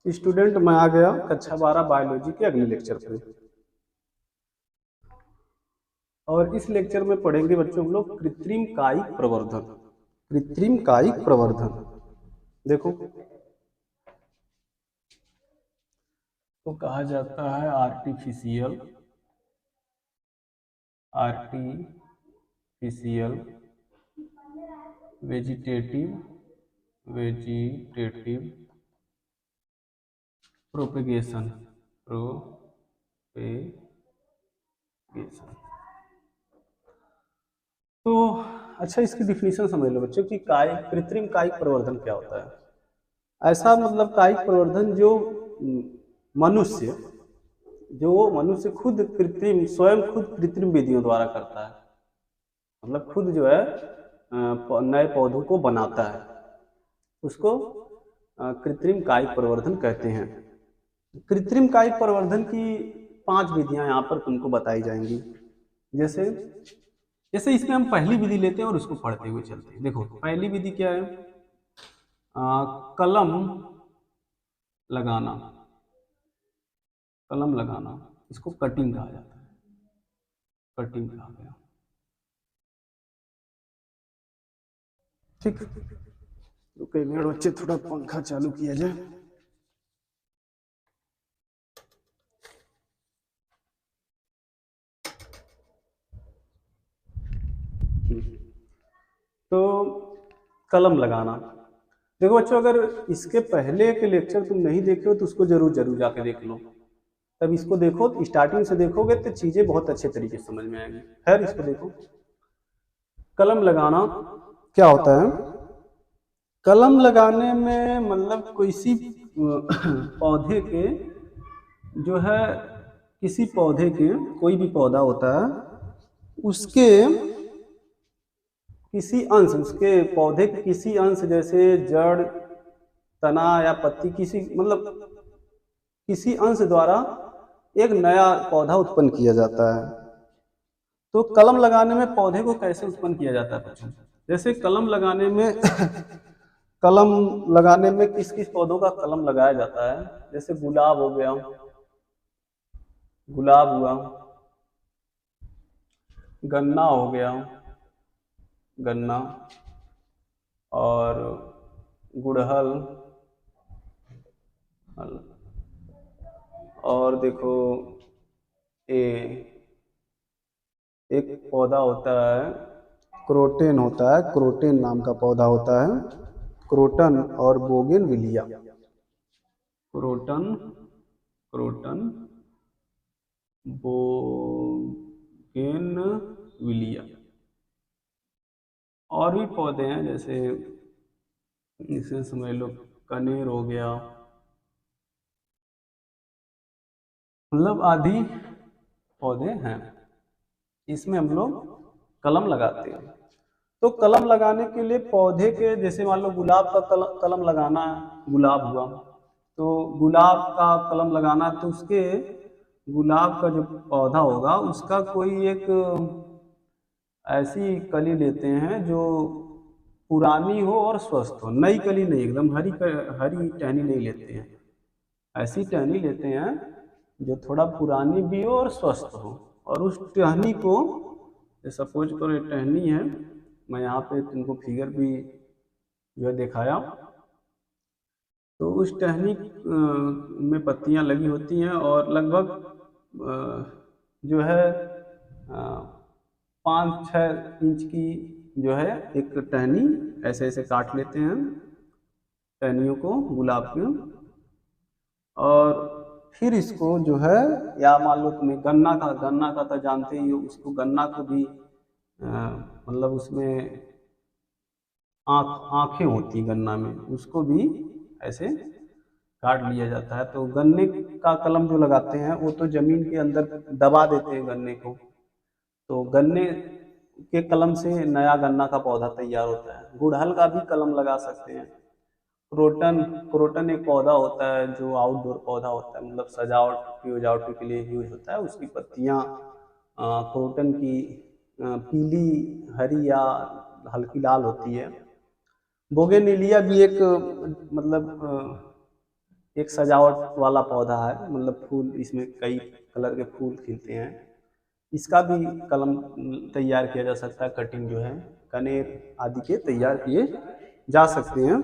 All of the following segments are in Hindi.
स्टूडेंट मैं आ गया कक्षा 12 बायोलॉजी के अगले लेक्चर पे। और इस लेक्चर में पढ़ेंगे बच्चों हम लोग कृत्रिम कायिक प्रवर्धन। कृत्रिम कायिक प्रवर्धन देखो तो कहा जाता है आर्टिफिशियल वेजिटेटिव प्रोपेगेशन। तो अच्छा, इसकी डिफिनीशन समझ लो बच्चों कि कृत्रिम कायिक प्रवर्धन क्या होता है। ऐसा मतलब कायिक प्रवर्धन जो मनुष्य खुद स्वयं कृत्रिम विधियों द्वारा करता है। मतलब खुद जो है नए पौधों को बनाता है, उसको कृत्रिम कायिक प्रवर्धन कहते हैं। कृत्रिम कायिक प्रवर्धन की 5 विधियां यहाँ पर तुमको बताई जाएंगी। जैसे इसमें हम पहली विधि लेते हैं और उसको पढ़ते हुए चलते हैं। देखो पहली विधि क्या है, कलम लगाना। इसको कटिंग कहा जाता है, कटिंग कहा गया। ठीक, तो कई मिनट बच्चे थोड़ा पंखा चालू किया जाए। तो कलम लगाना, देखो बच्चों अगर इसके पहले के लेक्चर तुम नहीं देखे हो तो उसको जरूर जाके देख लो। तब इसको देखो, स्टार्टिंग से देखोगे तो चीजें बहुत अच्छे तरीके से समझ में आएंगी। खैर इसको देखो, कलम लगाना क्या होता है। कलम लगाने में मतलब किसी पौधे के जो है, किसी पौधे के, कोई भी पौधा होता है उसके उसके पौधे के किसी अंश, जैसे जड़, तना या पत्ती, किसी अंश द्वारा एक नया पौधा उत्पन्न किया जाता है। तो कलम लगाने में पौधे को कैसे उत्पन्न किया जाता है बच्चों, जैसे कलम लगाने में किस किस पौधों का कलम लगाया जाता है। जैसे गुलाब हो गया, गुलाब हुआ, गन्ना हो गया, गन्ना, और गुड़हल, और देखो एक पौधा होता है क्रोटेन, क्रोटेन नाम का पौधा होता है, क्रोटन और बोगेनविलिया। Croton bougainvillea. और भी पौधे हैं, जैसे इसे समझ लो कनेर हो गया, मतलब आदि पौधे हैं। इसमें हम लोग कलम लगाते हैं। तो कलम लगाने के लिए पौधे के, जैसे मान लो गुलाब का कलम लगाना है, गुलाब हुआ तो गुलाब का कलम लगाना, तो उसके गुलाब का जो पौधा होगा उसका कोई एक ऐसी कली लेते हैं जो पुरानी हो और स्वस्थ हो। नई कली नहीं, एकदम हरी टहनी नहीं लेते हैं, ऐसी टहनी लेते हैं जो थोड़ा पुरानी भी हो और स्वस्थ हो। और उस टहनी को, सपोज करो ये टहनी है, मैं यहाँ पे तुमको फिगर भी जो है दिखाया, तो उस टहनी में पत्तियां लगी होती हैं और लगभग जो है 5-6 इंच की जो है एक टहनी ऐसे ऐसे काट लेते हैं टहनियों को गुलाब की। और फिर इसको जो है, या मान लो तुम्हें गन्ना का तो जानते ही हो, उसको गन्ना को भी मतलब उसमें आंखें होती गन्ना में, उसको भी ऐसे काट लिया जाता है। तो गन्ने का कलम जो लगाते हैं वो तो जमीन के अंदर दबा देते हैं गन्ने को, तो गन्ने के कलम से नया गन्ना का पौधा तैयार होता है। गुड़हल का भी कलम लगा सकते हैं। क्रोटन एक पौधा होता है जो आउटडोर पौधा होता है, मतलब सजावट के लिए यूज होता है। उसकी पत्तियां क्रोटन की पीली, हरी या हल्की लाल होती है। बोगेनविलिया भी एक मतलब एक सजावट वाला पौधा है, मतलब फूल इसमें कई कलर के फूल खिलते हैं। इसका भी कलम तैयार किया जा सकता है, कटिंग जो है कनेर आदि के तैयार किए जा सकते हैं।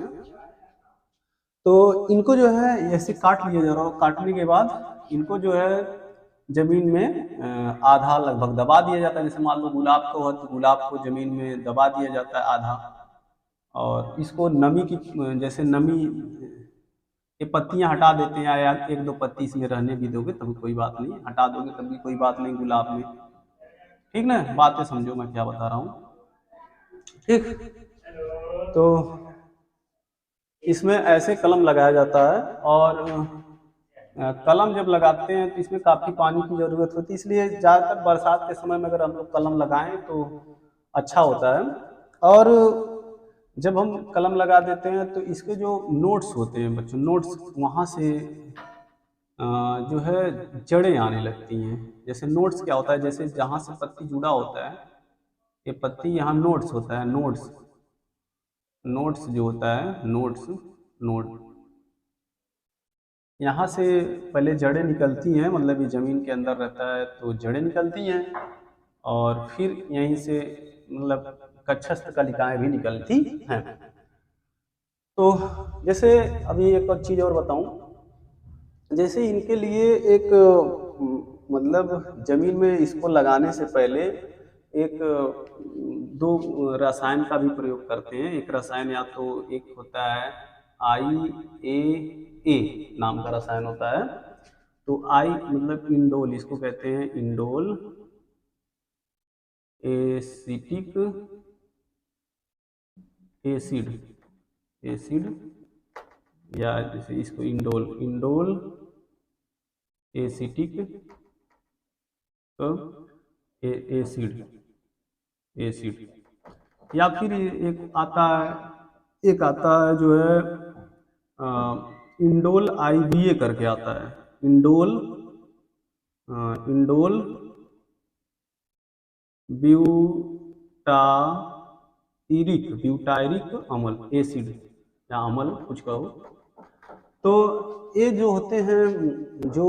तो इनको जो है ऐसे काट लिया जा रहा है, काटने के बाद इनको जो है जमीन में आधा लगभग दबा दिया जाता है। जैसे मान लो गुलाब को है तो गुलाब को जमीन में दबा दिया जाता है आधा, और इसको नमी की जैसे नमी ये पत्तियां हटा देते हैं, या एक दो पत्ती इसमें रहने भी दोगे तभी कोई बात नहीं, हटा दोगे तभी कोई बात नहीं गुलाब में, ठीक ना, बातें समझो मैं क्या बता रहा हूँ, ठीक। तो इसमें ऐसे कलम लगाया जाता है, और कलम जब लगाते हैं तो इसमें काफ़ी पानी की ज़रूरत होती है, इसलिए ज़्यादातर बरसात के समय में अगर हम लोग कलम लगाएं तो अच्छा होता है। और जब हम कलम लगा देते हैं तो इसके जो नोट्स होते हैं बच्चों, नोट्स वहाँ से जो है जड़ें आने लगती हैं। जैसे नोट्स क्या होता है, जैसे जहाँ से पत्ती जुड़ा होता है, ये पत्ती यहाँ नोट्स होता है, नोट्स नोट्स जो होता है नोट्स नोट यहाँ से पहले जड़ें निकलती हैं, मतलब ये ज़मीन के अंदर रहता है तो जड़ें निकलती हैं, और फिर यहीं से मतलब कक्षस्थ कलिकाएँ भी निकलती हैं। तो जैसे अभी एक और चीज़ और बताऊँ, जैसे इनके लिए एक मतलब ज़मीन में इसको लगाने से पहले एक दो रसायन का भी प्रयोग करते हैं। एक रसायन या तो एक होता है IAA नाम का रसायन होता है। तो आई मतलब इंडोल, इसको कहते हैं इंडोल एसिटिक एसिड एसिड, या जैसे इसको indole indole acetic acid acid, या फिर एक आता है जो है इंडोल IBA करके आता है, इंडोल इंडोल ब्यूटायरिक अम्ल एसिड, या अम्ल कुछ कहो। तो ये जो होते हैं, जो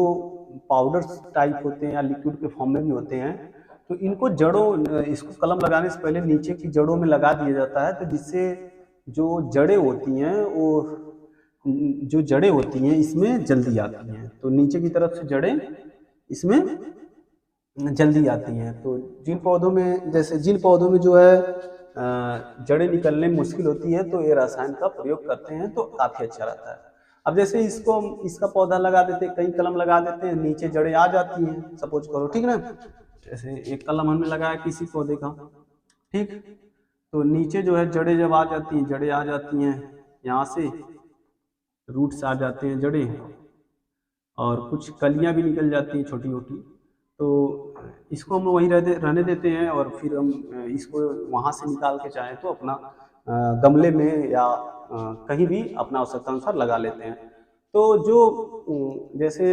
पाउडर टाइप होते हैं या लिक्विड के फॉर्म में भी होते हैं, तो इनको जड़ों, इसको कलम लगाने से पहले नीचे की जड़ों में लगा दिया जाता है, तो जिससे जो जड़ें होती हैं वो जो जड़ें होती हैं इसमें जल्दी आती हैं, तो नीचे की तरफ से जड़ें इसमें जल्दी आती हैं। तो जिन पौधों में, जैसे जिन पौधों में जो है जड़ें निकलने में मुश्किल होती है तो ये रसायन का प्रयोग करते हैं तो काफ़ी अच्छा रहता है। अब जैसे इसको इसका पौधा लगा देते हैं, कई कलम लगा देते हैं, नीचे जड़ें आ जाती हैं, सपोज करो, ठीक ना। जैसे एक कलम हमने लगाया किसी पौधे का, ठीक, तो नीचे जो है जड़ें जब आ जाती हैं, जड़ें आ जाती हैं यहाँ से, रूट्स आ जाते हैं जड़ें, और कुछ कलियाँ भी निकल जाती हैं छोटी छोटी, तो इसको हम वहीं रहने देते हैं, और फिर हम इसको वहाँ से निकाल के चाहें तो अपना गमले में या कहीं भी अपना आवश्यकता अनुसार लगा लेते हैं। तो जो जैसे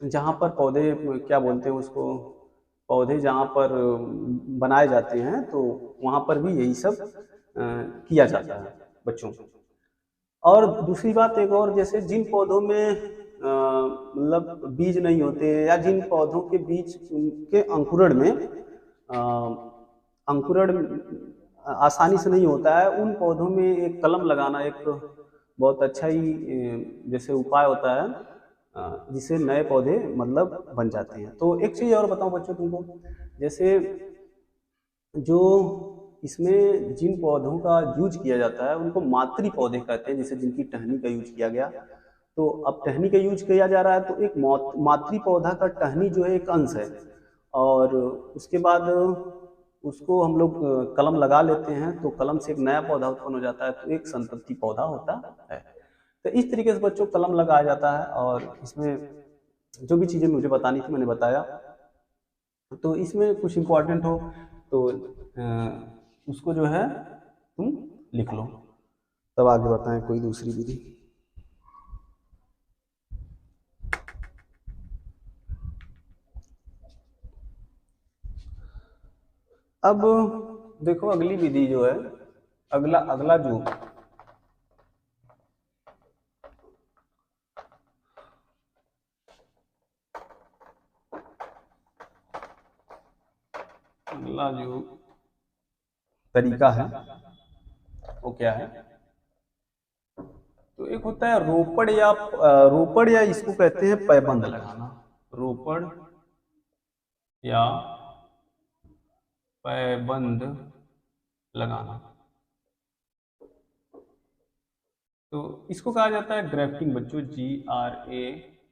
जहाँ पर पौधे क्या बोलते हैं उसको, पौधे जहाँ पर बनाए जाते हैं तो वहाँ पर भी यही सब किया जाता है बच्चों। और दूसरी बात एक और, जैसे जिन पौधों में मतलब बीज नहीं होते, या जिन पौधों के बीज के अंकुरण में अंकुरण आसानी से नहीं होता है, उन पौधों में एक कलम लगाना एक बहुत अच्छा ही जैसे उपाय होता है, जिससे नए पौधे मतलब बन जाते हैं। तो एक चीज़ और बताऊं बच्चों तुमको, जैसे जो इसमें जिन पौधों का यूज किया जाता है उनको मातृ पौधे कहते हैं, जैसे जिनकी टहनी का यूज किया गया। तो अब टहनी का यूज किया जा रहा है तो एक मातृ पौधा का टहनी जो है एक अंश है, और उसके बाद उसको हम लोग कलम लगा लेते हैं तो कलम से एक नया पौधा उत्पन्न हो जाता है, तो एक संतति पौधा होता है। तो इस तरीके से बच्चों कलम लगाया जाता है, और इसमें जो भी चीज़ें मुझे बतानी थी मैंने बताया। तो इसमें कुछ इम्पोर्टेंट हो तो उसको जो है तुम लिख लो, तब आगे बताएं कोई दूसरी विधि। अब देखो अगली विधि जो है, अगला जो अगला जो तरीका है वो क्या है, तो एक होता है रोपड़ या इसको कहते हैं पैबंद लगाना। रोपड़ या पैबंद लगाना, तो इसको कहा जाता है ग्राफ्टिंग बच्चों,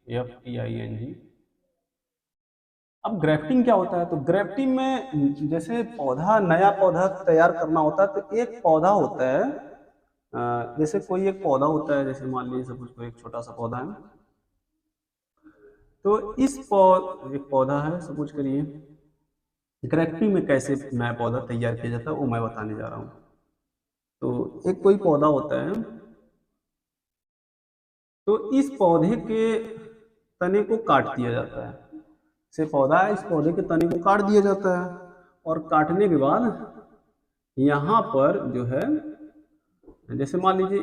GRAFTING। अब ग्राफ्टिंग क्या होता है, तो ग्राफ्टिंग में जैसे नया पौधा तैयार करना होता है, तो एक पौधा होता है, जैसे कोई एक पौधा होता है, जैसे मान लीजिए सपोज कोई एक छोटा सा पौधा है, तो एक पौधा है सपोज करिए। ग्राफ्टिंग में कैसे नया पौधा तैयार किया जाता है वो मैं बताने जा रहा हूँ। तो एक कोई पौधा होता है, तो इस पौधे के तने को काट दिया जाता है। से पौधा है, इस पौधे के तने को काट दिया जाता है, और काटने के बाद यहाँ पर जो है, जैसे मान लीजिए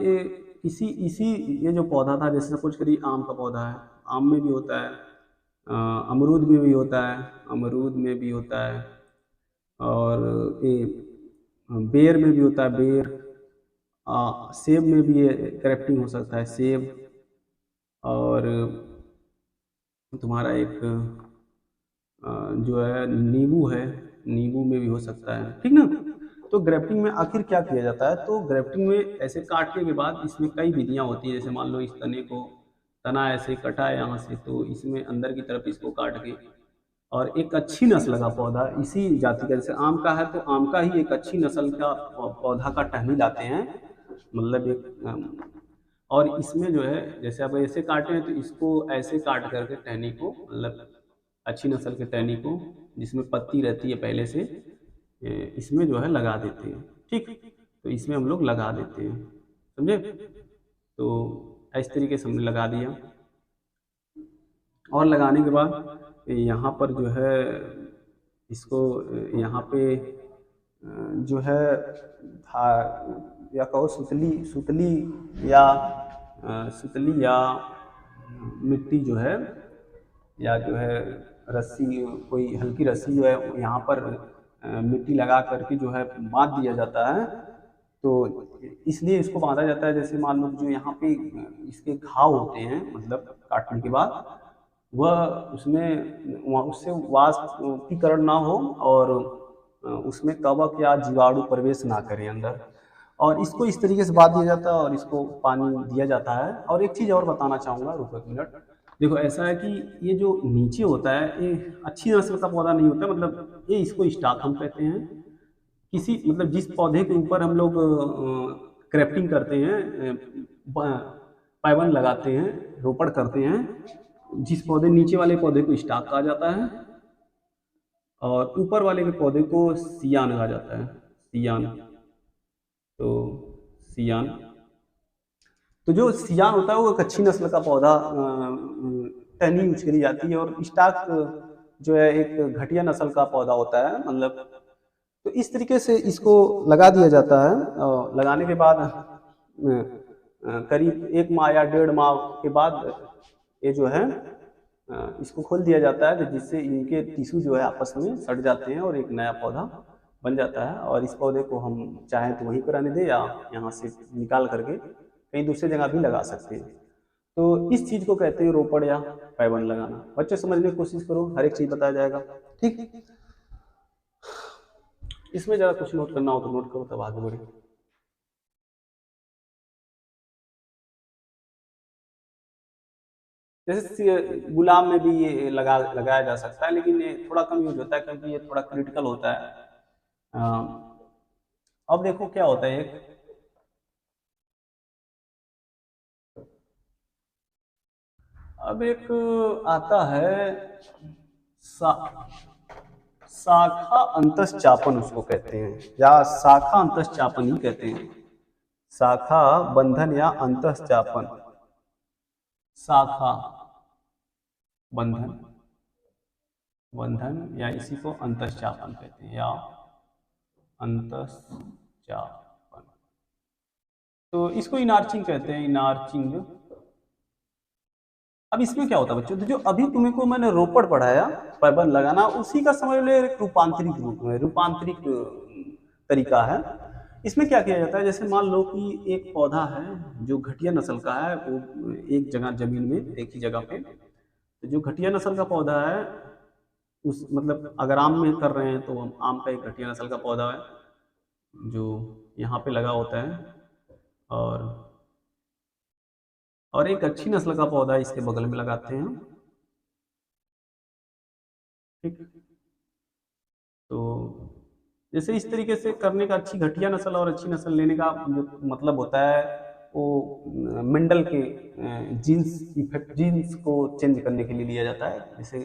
ये जो पौधा था, जैसे सपोज करिए आम का पौधा है, आम में भी होता है, अमरूद में भी होता है, अमरूद में भी होता है, और ये बेर में भी होता है, बेर, सेब में भी ग्राफ्टिंग हो सकता है, सेब, और तुम्हारा एक जो है नींबू है, नींबू में भी हो सकता है, ठीक ना। तो ग्राफ्टिंग में आखिर क्या किया जाता है, तो ग्राफ्टिंग में ऐसे काटने के बाद इसमें कई विधियां होती है। जैसे मान लो इस तना ऐसे कटा है यहाँ से, तो इसमें अंदर की तरफ इसको काट के, और एक अच्छी नस्ल का पौधा इसी जाति का, जैसे आम का है तो आम का ही एक अच्छी नस्ल का पौधा का टहनी लाते हैं, मतलब और इसमें जो है, जैसे आप ऐसे काटे हैं तो इसको ऐसे काट करके टहनी को, मतलब अच्छी नस्ल के टहनी को जिसमें पत्ती रहती है पहले से, इसमें जो है लगा देते हैं, ठीक। तो इसमें हम लोग लगा देते हैं, समझे। तो इस तरीके से हमने लगा दिया, और लगाने के बाद यहाँ पर जो है इसको यहाँ पे जो है या कहो सुतली या मिट्टी जो है, या जो है रस्सी, कोई हल्की रस्सी जो है यहाँ पर मिट्टी लगा करके जो है बांध दिया जाता है। तो इसलिए इसको बांधा जाता है, जैसे मान लो जो यहाँ पे इसके घाव होते हैं, मतलब काटने के बाद वह उससे वाष्पीकरण ना हो, और उसमें कवक या जीवाणु प्रवेश ना करें अंदर, और इसको इस तरीके से बांध दिया जाता है, और इसको पानी दिया जाता है। और एक चीज़ और बताना चाहूँगा, रुको एक मिनट। देखो ऐसा है कि ये जो नीचे होता है ये अच्छी नस्ल का पौधा नहीं होता, मतलब ये इसको स्टॉक हम कहते हैं। मतलब जिस पौधे के ऊपर हम लोग क्रेफ्टिंग करते हैं, पैबंद लगाते हैं, रोपड़ करते हैं, जिस नीचे वाले पौधे को स्टॉक कहा जाता है, और ऊपर वाले के पौधे को सियान कहा जाता है, सियान। तो सियान, तो जो सियान होता है वो एक अच्छी नस्ल का पौधा टहनी यूज करी जाती है, और स्टॉक जो है एक घटिया नस्ल का पौधा होता है, मतलब। तो इस तरीके से इसको लगा दिया जाता है, और लगाने के बाद करीब 1 माह या 1.5 माह के बाद ये जो है इसको खोल दिया जाता है, जिससे इनके टिश्यू जो है आपस में सट जाते हैं, और एक नया पौधा बन जाता है। और इस पौधे को हम चाहें तो वहीं पर रहने दें, या यहाँ से निकाल करके कहीं दूसरी जगह भी लगा सकते हैं। तो इस चीज़ को कहते हैं रोपड़ या पैबंद लगाना। बच्चे समझने की कोशिश करो, हर एक चीज़ बताया जाएगा, ठीक। इसमें ज़रा कुछ नोट करना हो तो नोट करो, तब आगे बढ़े। जैसे गुलाब में भी ये लगाया जा सकता है, लेकिन ये थोड़ा कम यूज होता है, क्योंकि ये थोड़ा क्रिटिकल होता है। अब देखो क्या होता है, अब एक आता है शाखा अंतःचापन उसको कहते हैं, या शाखा अंतःचापन ही कहते हैं, शाखा बंधन या अंतःचापन, शाखा बंधन या इसी को अंतःचापन कहते हैं, या अंतःचापन। तो इसको इनार्चिंग कहते हैं, इनार्चिंग। अब इसमें क्या होता है बच्चों, तो जो अभी तुम्हें को मैंने रोपड़ पढ़ाया पैबंद लगाना, उसी का समझ लो एक रूपांतरिक तरीका है। इसमें क्या किया जाता है, जैसे मान लो कि एक पौधा है जो घटिया नस्ल का है, वो एक जगह जमीन में एक ही जगह पे, तो जो घटिया नस्ल का पौधा है उस मतलब अगर आम में कर रहे हैं तो आम का एक घटिया नस्ल का पौधा है जो यहाँ पे लगा होता है, और एक अच्छी नस्ल का पौधा इसके बगल में लगाते हैं। ठीक, तो जैसे इस तरीके से करने का, अच्छी घटिया नस्ल और अच्छी नस्ल लेने का जो मतलब होता है वो मेंडल के जीन्स इफेक्ट, जीन्स को चेंज करने के लिए लिया जाता है। जैसे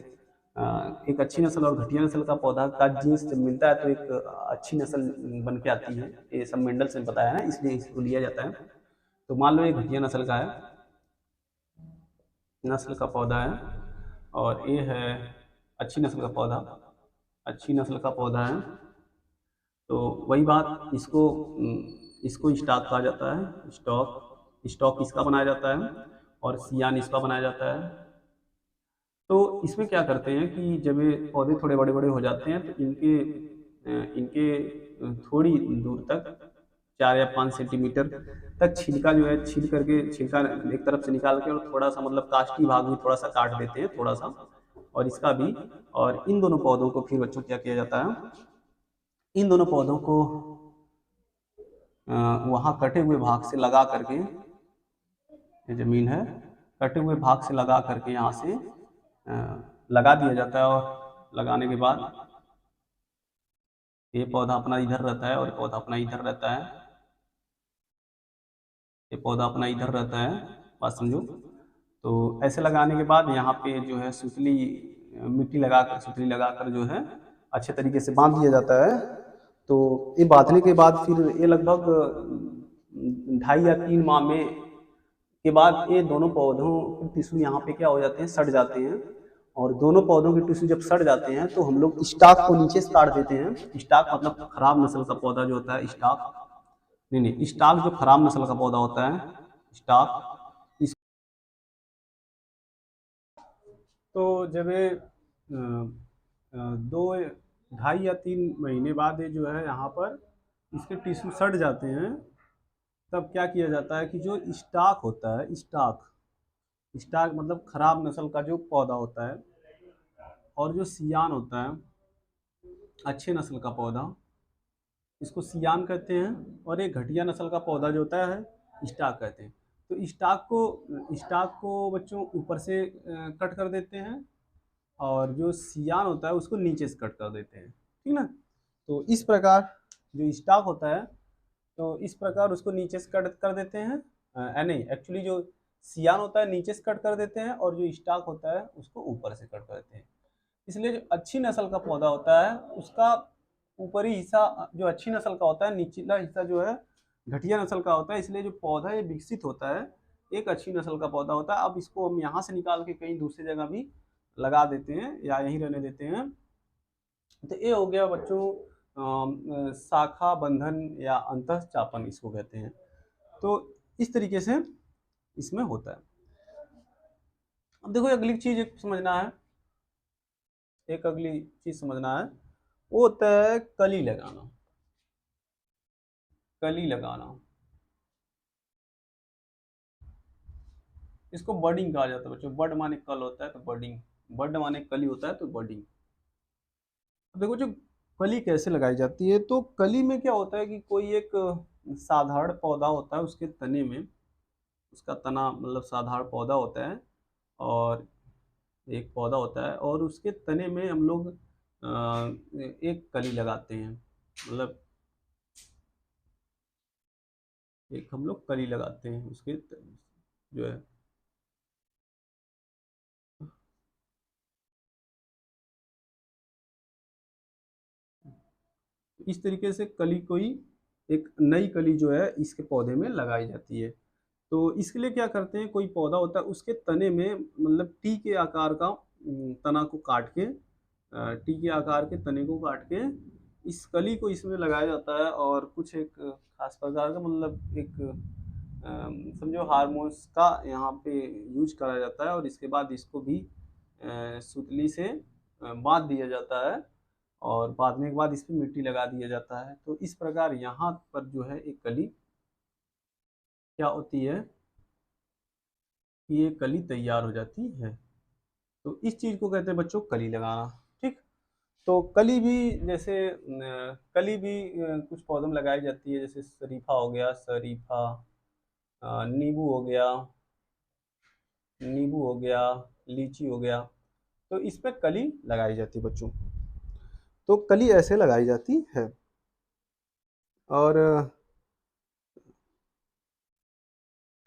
एक अच्छी नस्ल और घटिया नस्ल का पौधा का जीन्स जब मिलता है तो एक अच्छी नस्ल बन के आती है। ये सब मेंडल से बताया है, इसलिए इसको लिया जाता है। तो मान लो ये घटिया नस्ल का है, नस्ल का पौधा है, और ये है अच्छी नस्ल का पौधा, अच्छी नस्ल का पौधा है। तो वही बात, इसको स्टॉक कहा जाता है। स्टॉक इसका बनाया जाता है और सियान इसका बनाया जाता है। तो इसमें क्या करते हैं कि जब ये पौधे थोड़े बड़े बड़े हो जाते हैं तो इनके थोड़ी दूर तक 4 या 5 सेंटीमीटर तक छिलका जो है, छील करके छिलका एक तरफ से निकाल के और थोड़ा सा मतलब काष्ठी भाग भी थोड़ा सा काट देते हैं थोड़ा सा, और इसका भी। और इन दोनों पौधों को फिर बच्चों क्या किया जाता है, इन दोनों पौधों को वहाँ कटे हुए भाग से लगा करके, ये जमीन है, कटे हुए भाग से लगा करके यहाँ से लगा दिया जाता है। और लगाने के बाद ये पौधा अपना इधर रहता है और ये पौधा अपना इधर रहता है, ये पौधा अपना इधर रहता है, बात समझो। तो ऐसे लगाने के बाद यहाँ पे जो है सुतली मिट्टी लगाकर, सुतली लगाकर जो है अच्छे तरीके से बांध दिया जाता है। तो ये बांधने के बाद फिर ये लगभग 2.5 या 3 माह में के बाद ये दोनों पौधों के टिश्यू यहाँ पे क्या हो जाते हैं, सड़ जाते हैं। और दोनों पौधों के टिश्यू जब सड़ जाते हैं तो हम लोग स्टॉक को नीचे से काट देते हैं। स्टॉक मतलब खराब नस्ल का पौधा जो होता है, स्टॉक नहीं, स्टॉक जो खराब नस्ल का पौधा होता है, स्टॉक। इस तो जब ये 2, 2.5 या 3 महीने बाद ये जो है यहाँ पर इसके टिश्यू सड़ जाते हैं, तब क्या किया जाता है कि जो स्टॉक होता है, स्टॉक स्टॉक मतलब खराब नस्ल का जो पौधा होता है, और जो सियान होता है अच्छे नस्ल का पौधा, इसको सियान कहते हैं। और एक घटिया नस्ल का पौधा जो होता है स्टॉक कहते हैं। तो स्टॉक को बच्चों ऊपर से कट कर देते हैं, और जो सियान होता है उसको नीचे से कट कर देते हैं, ठीक ना। तो इस प्रकार जो स्टॉक होता है, तो इस प्रकार उसको नीचे से कट कर देते हैं। नहीं, एक्चुअली जो सियान होता है नीचे से कट कर देते हैं, और जो स्टॉक होता है उसको ऊपर से कट कर देते हैं। इसलिए जो अच्छी नस्ल का पौधा होता है उसका ऊपरी हिस्सा जो अच्छी नस्ल का होता है, निचला हिस्सा जो है घटिया नस्ल का होता है। इसलिए जो पौधा ये विकसित होता है एक अच्छी नस्ल का पौधा होता है। अब इसको हम यहाँ से निकाल के कहीं दूसरी जगह भी लगा देते हैं या यहीं रहने देते हैं। तो ये हो गया बच्चों शाखा बंधन या अंतःचापन इसको कहते हैं। तो इस तरीके से इसमें होता है। अब देखो अगली चीज एक समझना है, एक अगली चीज समझना है, वो होता है कली लगाना। कली लगाना, इसको बर्डिंग कहा जाता है बच्चों। बर्ड माने कल होता है तो बर्डिंग, बर्ड माने कली होता है तो बर्डिंग। देखो जो कली कैसे लगाई जाती है, तो कली में क्या होता है कि कोई एक साधारण पौधा होता है, उसके तने में, उसका तना मतलब साधारण पौधा होता है, और एक पौधा होता है, और उसके तने में हम लोग एक कली लगाते हैं। मतलब एक हम लोग कली लगाते हैं उसके जो है। इस तरीके से कली कोई एक नई कली जो है इसके पौधे में लगाई जाती है। तो इसके लिए क्या करते हैं, कोई पौधा होता है उसके तने में मतलब टी के आकार का तना को काट के, टी के आकार के तने को काट के इस कली को इसमें लगाया जाता है। और कुछ एक खास प्रकार का मतलब एक समझो हार्मोन्स का यहाँ पे यूज करा जाता है और इसके बाद इसको भी सुतली से बांध दिया जाता है और बांधने के बाद इस पर मिट्टी लगा दिया जाता है। तो इस प्रकार यहाँ पर जो है एक कली क्या होती है कि ये कली तैयार हो जाती है। तो इस चीज को कहते हैं बच्चों कली लगाना। ठीक। तो कली भी जैसे कली भी कुछ पौधों में लगाई जाती है, जैसे शरीफा हो गया, शरीफा, नींबू हो गया, नींबू हो गया, लीची हो गया। तो इस पे कली लगाई जाती है बच्चों। तो कली ऐसे लगाई जाती है। और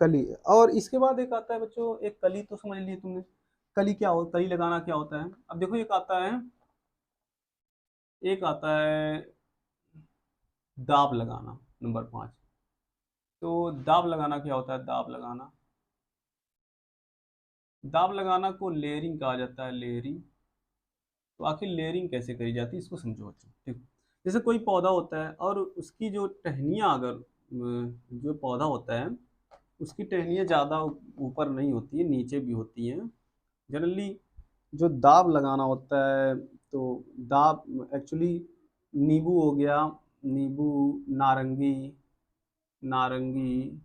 कली, और इसके बाद एक आता है बच्चों, एक कली तो समझ लिए तुमने। कली क्या हो, कली लगाना क्या होता है। अब देखो एक आता है, एक आता है दाब लगाना, नंबर 5। तो दाब लगाना क्या होता है, दाब लगाना, दाब लगाना को लेयरिंग कहा जाता है, लेयरिंग। तो आखिर लेयरिंग कैसे करी जाती है इसको समझो बच्चों। ठीक। जैसे कोई पौधा होता है और उसकी जो टहनियाँ, अगर जो पौधा होता है उसकी टहनियाँ ज़्यादा ऊपर नहीं होती है, नीचे भी होती हैं जनरली। जो दाब लगाना होता है, तो दाब एक्चुअली नींबू हो गया, नींबू, नारंगी, नारंगी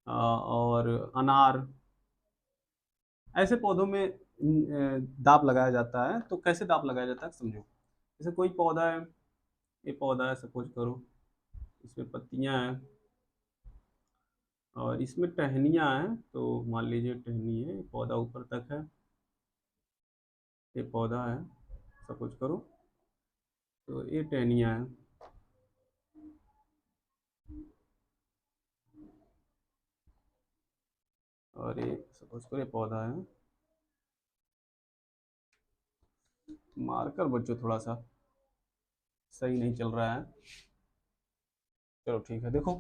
और अनार, ऐसे पौधों में दाब लगाया जाता है। तो कैसे दाब लगाया जाता है समझो। जैसे कोई पौधा है, ये पौधा है सपोज करो, इसमें पत्तियां हैं और इसमें टहनियां हैं। तो मान लीजिए टहनी है, पौधा ऊपर तक है, ये पौधा है सपोज करो, तो ये टहनियां हैं। और ये सपोज करो ये पौधा है। मार्कर बच्चों थोड़ा सा सही नहीं चल रहा है, चलो ठीक है। देखो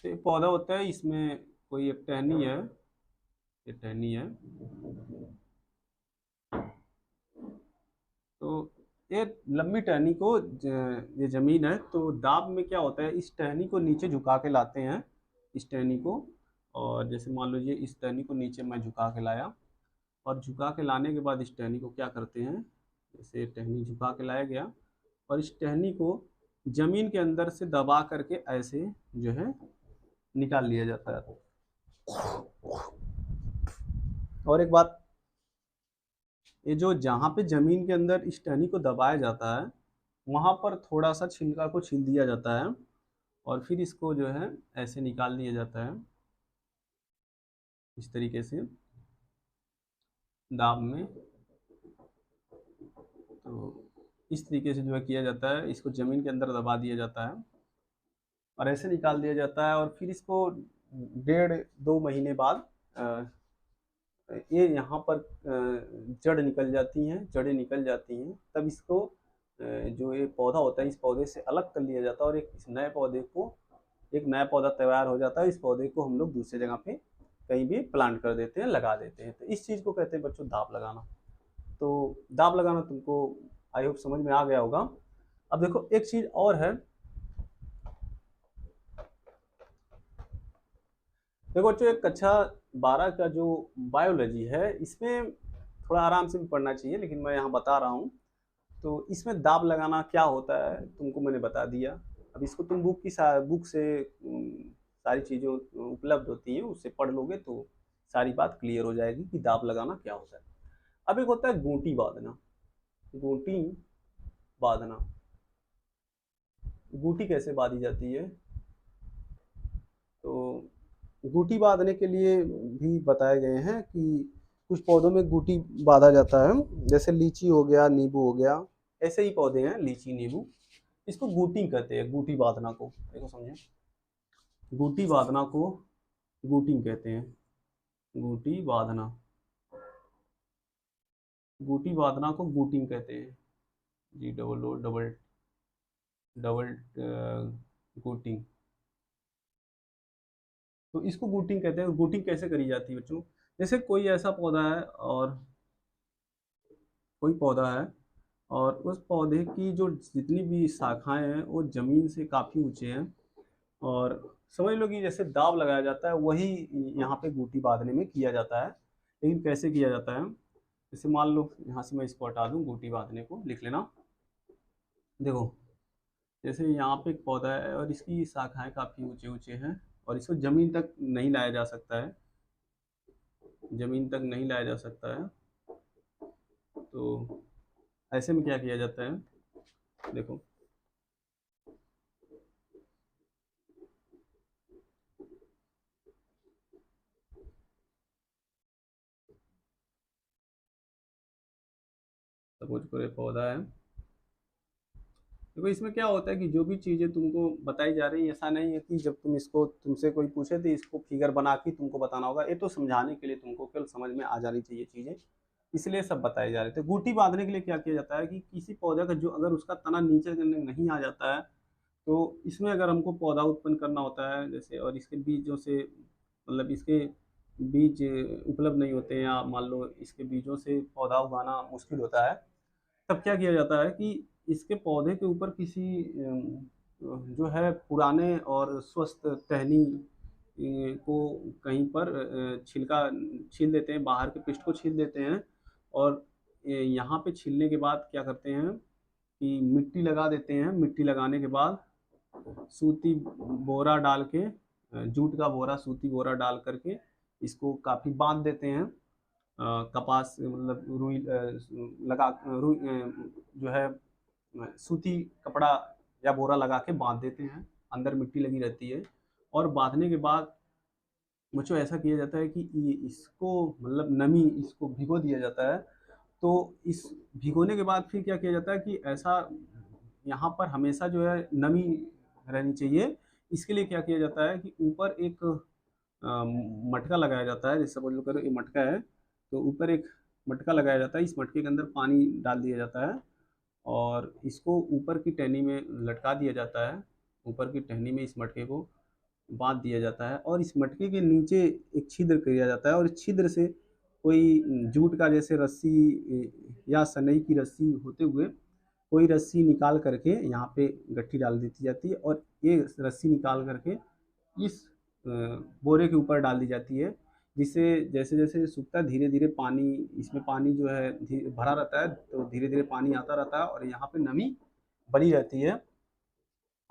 तो ये पौधा होता है, इसमें कोई एक टहनी है, ये टहनी है। तो ये लंबी टहनी को ये जमीन है, तो दाब में क्या होता है, इस टहनी को नीचे झुका के लाते हैं, इस टहनी को। और जैसे मान लीजिए इस टहनी को नीचे मैं झुका के लाया, और झुका के लाने के बाद इस टहनी को क्या करते हैं, जैसे टहनी झुका के लाया गया और इस टहनी को जमीन के अंदर से दबा करके ऐसे जो है निकाल लिया जाता है। और एक बात, ये जो जहाँ पे जमीन के अंदर इस टहनी को दबाया जाता है, वहाँ पर थोड़ा सा छिलका को छील दिया जाता है और फिर इसको जो है ऐसे निकाल दिया जाता है इस तरीके से दाब में। तो इस तरीके से जो है किया जाता है, इसको ज़मीन के अंदर दबा दिया जाता है और ऐसे निकाल दिया जाता है। और फिर इसको 1.5-2 महीने बाद ये यहाँ पर जड़ निकल जाती हैं, जड़ें निकल जाती हैं, तब इसको जो ये पौधा होता है इस पौधे से अलग कर लिया जाता है और एक इस नए पौधे को, एक नया पौधा तैयार हो जाता है। इस पौधे को हम लोग दूसरी जगह पे कहीं भी प्लांट कर देते हैं, लगा देते हैं। तो इस चीज़ को कहते हैं बच्चों दाब लगाना। तो दाब लगाना तुमको आई होप समझ में आ गया होगा। अब देखो एक चीज़ और है, देखो बच्चों एक कक्षा 12 का जो बायोलॉजी है, इसमें थोड़ा आराम से भी पढ़ना चाहिए, लेकिन मैं यहाँ बता रहा हूँ। तो इसमें दाब लगाना क्या होता है तुमको मैंने बता दिया। अब इसको तुम बुक से सारी चीज़ें उपलब्ध होती हैं, उससे पढ़ लोगे तो सारी बात क्लियर हो जाएगी कि दाब लगाना क्या होता है। अब एक होता है गोटी बांधना, गोटी बांधना। गोटी कैसे बांधी जाती है, तो गूटी बांधने के लिए भी बताए गए हैं कि कुछ पौधों में गूटी बांधा जाता है, जैसे लीची हो गया, नींबू हो गया, ऐसे ही पौधे हैं लीची नींबू, इसको गूटिंग कहते हैं, गूटी बांधना को। देखो समझे, गूटी बांधना को गूटिंग कहते हैं, गूटी बांधना, गूटी बांधना को गूटिंग कहते हैं, जी डबल ओ डबल डबल गूटिंग। तो इसको गूटिंग कहते हैं। गूटिंग कैसे करी जाती है बच्चों, जैसे कोई ऐसा पौधा है और कोई पौधा है और उस पौधे की जो जितनी भी शाखाएं हैं वो ज़मीन से काफ़ी ऊंचे हैं और समझ लो कि जैसे दाव लगाया जाता है वही यहाँ पे गूटी बांधने में किया जाता है। लेकिन कैसे किया जाता है, जैसे मान लो यहाँ से मैं इसको हटा दूँ, गूटी बांधने को लिख लेना। देखो जैसे यहाँ पे एक पौधा है और इसकी शाखाएं काफ़ी ऊंचे ऊंचे हैं और इसको ज़मीन तक नहीं लाया जा सकता है, ज़मीन तक नहीं लाया जा सकता है। तो ऐसे में क्या किया जाता है, देखो सपोज करो ये पौधा है। देखो इसमें क्या होता है कि जो भी चीज़ें तुमको बताई जा रही है, ऐसा नहीं है कि जब तुम इसको, तुमसे कोई पूछे तो इसको फिगर बना के तुमको बताना होगा। ये तो समझाने के लिए तुमको केवल समझ में आ जानी चाहिए चीज़ें, इसलिए सब बताए जा रहे थे। गूटी बांधने के लिए क्या किया जाता है कि किसी पौधे का जो अगर उसका तना नीचे नहीं आ जाता है, तो इसमें अगर हमको पौधा उत्पन्न करना होता है जैसे, और इसके बीजों से मतलब इसके बीज उपलब्ध नहीं होते हैं या मान लो इसके बीजों से पौधा उगाना मुश्किल होता है, तब क्या किया जाता है कि इसके पौधे के ऊपर किसी जो है पुराने और स्वस्थ टहनी को कहीं पर छिलका छील देते हैं, बाहर के पृष्ठ को छील देते हैं। और यहाँ पे छीलने के बाद क्या करते हैं कि मिट्टी लगा देते हैं। मिट्टी लगाने के बाद सूती बोरा डाल के, जूट का बोरा, सूती बोरा डाल करके इसको काफ़ी बांध देते हैं। कपास मतलब रुई लगा रुई जो है सूती कपड़ा या बोरा लगा के बांध देते हैं, अंदर मिट्टी लगी रहती है। और बांधने के बाद मुझे ऐसा किया जाता है कि इसको मतलब नमी, इसको भिगो दिया जाता है। तो इस भिगोने के बाद फिर क्या किया जाता है कि ऐसा यहाँ पर हमेशा जो है नमी रहनी चाहिए। इसके लिए क्या किया जाता है कि ऊपर एक मटका लगाया जाता है। जैसे समझ लो करो ये मटका है, तो ऊपर एक मटका लगाया जाता है। इस मटके के अंदर पानी डाल दिया जाता है और इसको ऊपर की टहनी में लटका दिया जाता है। ऊपर की टहनी में इस मटके को बांध दिया जाता है और इस मटके के नीचे एक छिद्र किया जाता है और इस छिद्र से कोई जूट का जैसे रस्सी या सनई की रस्सी होते हुए कोई रस्सी निकाल करके यहाँ पे गट्ठी डाल दी जाती है और ये रस्सी निकाल करके इस बोरे के ऊपर डाल दी जाती है, जिससे जैसे जैसे सूखता है धीरे धीरे पानी, इसमें पानी जो है भरा रहता है, तो धीरे धीरे पानी आता रहता है और यहाँ पे नमी बनी रहती है।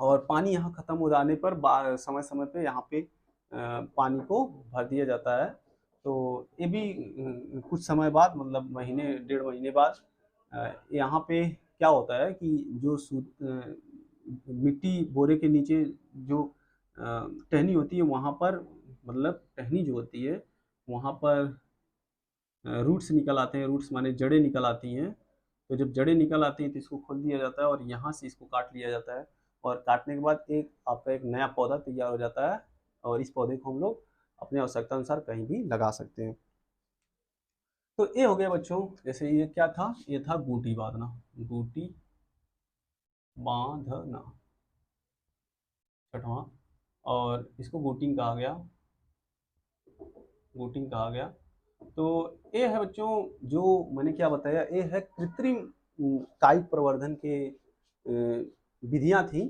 और पानी यहाँ ख़त्म हो जाने पर समय समय पे यहाँ पे पानी को भर दिया जाता है। तो ये भी कुछ समय बाद मतलब महीने 1.5 महीने बाद यहाँ पे क्या होता है कि जो मिट्टी बोरे के नीचे जो टहनी होती है वहाँ पर, मतलब टहनी जो होती है वहाँ पर रूट्स निकल आते हैं। रूट्स माने जड़ें निकल आती हैं। तो जब जड़ें निकल आती हैं तो इसको खोल दिया जाता है और यहाँ से इसको काट लिया जाता है और काटने के बाद एक आपका एक नया पौधा तैयार हो जाता है और इस पौधे को हम लोग अपने आवश्यकता अनुसार कहीं भी लगा सकते हैं। तो ये हो गया बच्चों, जैसे ये क्या था, ये था गूटी बांधना, गूटी बांधना छठवां, और इसको गूटिंग कहा गया, गूटिंग कहा गया। तो ये है बच्चों जो मैंने क्या बताया, ये है कृत्रिम कायिक प्रवर्धन के विधियां थी।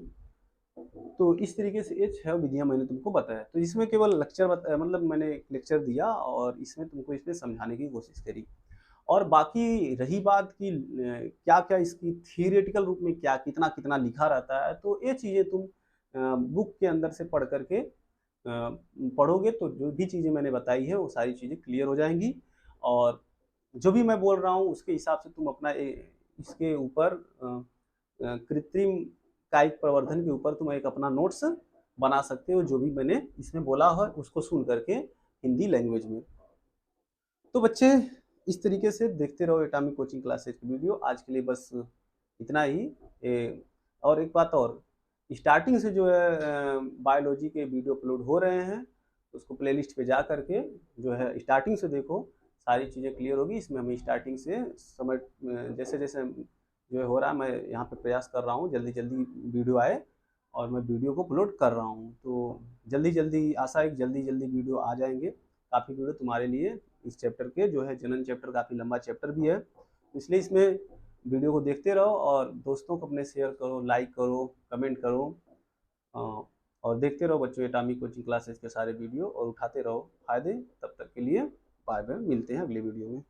तो इस तरीके से ये 6 विधियां मैंने तुमको बताया। तो इसमें केवल लेक्चर मतलब मैंने एक लेक्चर दिया और इसमें तुमको इसमें समझाने की कोशिश करी। और बाकी रही बात कि क्या क्या इसकी थियोरेटिकल रूप में क्या कितना कितना लिखा रहता है, तो ये चीज़ें तुम बुक के अंदर से पढ़ करके पढ़ोगे तो जो भी चीज़ें मैंने बताई है वो सारी चीज़ें क्लियर हो जाएंगी। और जो भी मैं बोल रहा हूँ उसके हिसाब से तुम अपना इसके ऊपर कृत्रिम कायिक प्रवर्धन के ऊपर तुम एक अपना नोट्स बना सकते हो, जो भी मैंने इसमें बोला है उसको सुन करके हिंदी लैंग्वेज में। तो बच्चे इस तरीके से देखते रहो एटॉमिक कोचिंग क्लासेज की वीडियो। आज के लिए बस इतना ही। और एक बात और, स्टार्टिंग से जो है बायोलॉजी के वीडियो अपलोड हो रहे हैं, उसको प्लेलिस्ट पे जा करके जो है स्टार्टिंग से देखो, सारी चीज़ें क्लियर होगी। इसमें हमें स्टार्टिंग से समझ जैसे जैसे जो है हो रहा है, मैं यहाँ पे प्रयास कर रहा हूँ जल्दी जल्दी वीडियो आए और मैं वीडियो को अपलोड कर रहा हूँ। तो जल्दी जल्दी आशा है कि जल्दी जल्दी वीडियो आ जाएंगे, काफ़ी वीडियो तुम्हारे लिए। इस चैप्टर के जो है जनन चैप्टर काफ़ी लंबा चैप्टर भी है, इसलिए इसमें वीडियो को देखते रहो और दोस्तों को अपने शेयर करो, लाइक करो, कमेंट करो। और देखते रहो बच्चों एटॉमिक कोचिंग क्लासेस के सारे वीडियो और उठाते रहो फायदे। तब तक के लिए बाय बाय, मिलते हैं अगले वीडियो में।